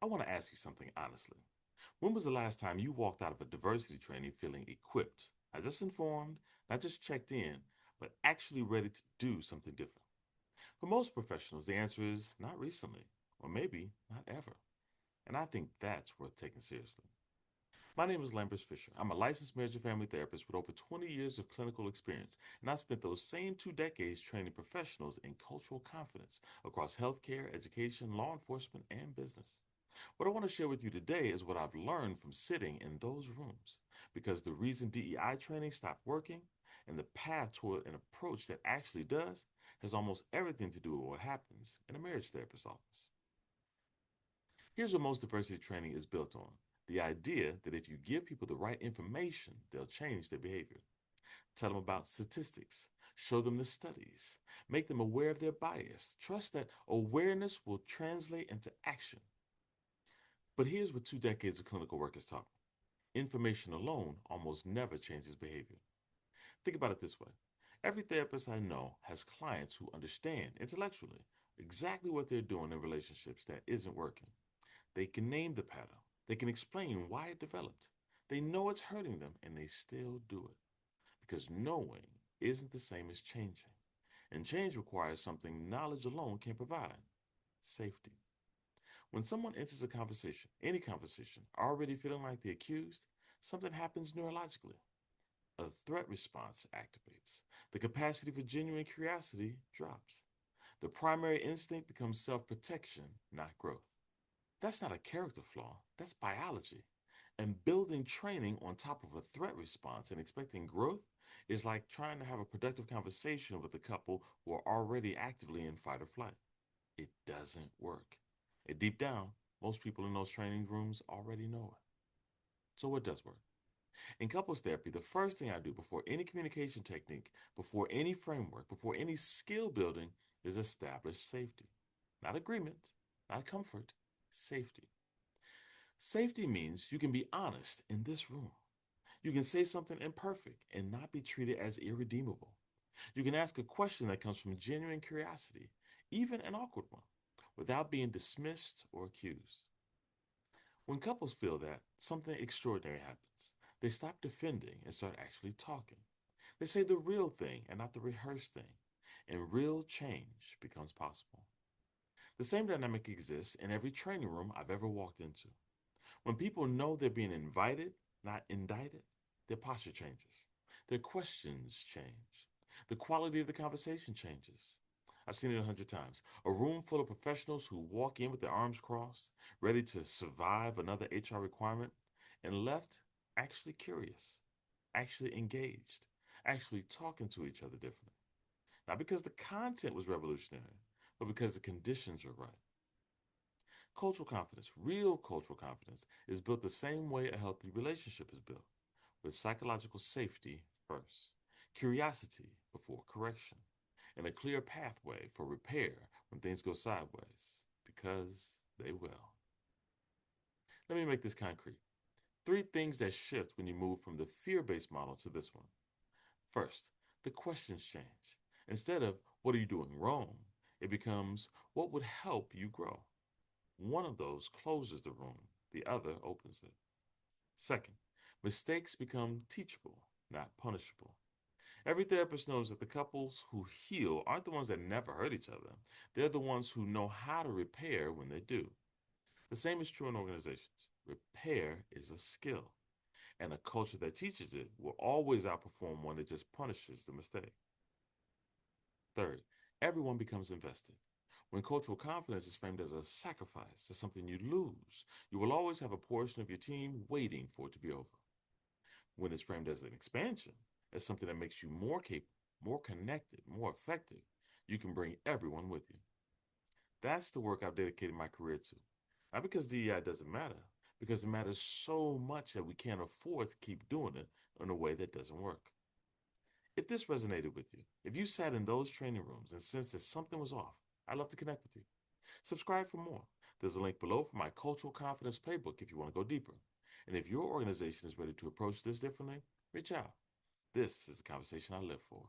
I want to ask you something honestly. When was the last time you walked out of a diversity training feeling equipped, not just informed, not just checked in, but actually ready to do something different? For most professionals, the answer is not recently, or maybe not ever. And I think that's worth taking seriously. My name is Lambert Fischer. I'm a licensed marriage and family therapist with over 20 years of clinical experience, and I spent those same 2 decades training professionals in cultural confidence across healthcare, education, law enforcement, and business. What I want to share with you today is what I've learned from sitting in those rooms, because the reason DEI training stopped working and the path toward an approach that actually does has almost everything to do with what happens in a marriage therapist's office. Here's what most diversity training is built on: the idea that if you give people the right information, they'll change their behavior. Tell them about statistics, show them the studies, make them aware of their bias, trust that awareness will translate into action. But here's what 2 decades of clinical work has taught me: information alone almost never changes behavior. Think about it this way: every therapist I know has clients who understand intellectually exactly what they're doing in relationships that isn't working. They can name the pattern. They can explain why it developed. They know it's hurting them and they still do it. Because knowing isn't the same as changing. And change requires something knowledge alone can provide: safety. When someone enters a conversation, any conversation, already feeling like the accused, something happens neurologically. A threat response activates. The capacity for genuine curiosity drops. The primary instinct becomes self protection, not growth. That's not a character flaw, that's biology. And building training on top of a threat response and expecting growth is like trying to have a productive conversation with a couple who are already actively in fight or flight. It doesn't work. And deep down, most people in those training rooms already know it. So, what does work? In couples therapy, the first thing I do before any communication technique, before any framework, before any skill building is establish safety. Not agreement, not comfort, safety. Safety means you can be honest in this room. You can say something imperfect and not be treated as irredeemable. You can ask a question that comes from genuine curiosity, even an awkward one, without being dismissed or accused. When couples feel that, something extraordinary happens. They stop defending and start actually talking. They say the real thing and not the rehearsed thing, and real change becomes possible. The same dynamic exists in every training room I've ever walked into. When people know they're being invited, not indicted, their posture changes. Their questions change. The quality of the conversation changes. I've seen it 100 times. A room full of professionals who walk in with their arms crossed, ready to survive another HR requirement, and left actually curious, actually engaged, actually talking to each other differently. Not because the content was revolutionary, but because the conditions were right. Cultural confidence, real cultural confidence, is built the same way a healthy relationship is built, with psychological safety first, curiosity before correction, and a clear pathway for repair when things go sideways, because they will. Let me make this concrete. 3 things that shift when you move from the fear based model to this one. First, the questions change. Instead of what are you doing wrong, it becomes what would help you grow. One of those closes the room, the other opens it. Second, mistakes become teachable, not punishable. Every therapist knows that the couples who heal aren't the ones that never hurt each other. They're the ones who know how to repair when they do. The same is true in organizations. Repair is a skill, and a culture that teaches it will always outperform one that just punishes the mistake. Third, everyone becomes invested. When cultural confidence is framed as a sacrifice, as something you lose, you will always have a portion of your team waiting for it to be over. When it's framed as an expansion, as something that makes you more capable, more connected, more effective, you can bring everyone with you. That's the work I've dedicated my career to. Not because DEI doesn't matter, because it matters so much that we can't afford to keep doing it in a way that doesn't work. If this resonated with you, if you sat in those training rooms and sensed that something was off, I'd love to connect with you. Subscribe for more. There's a link below for my cultural confidence playbook if you want to go deeper. And if your organization is ready to approach this differently, reach out. This is the conversation I live for.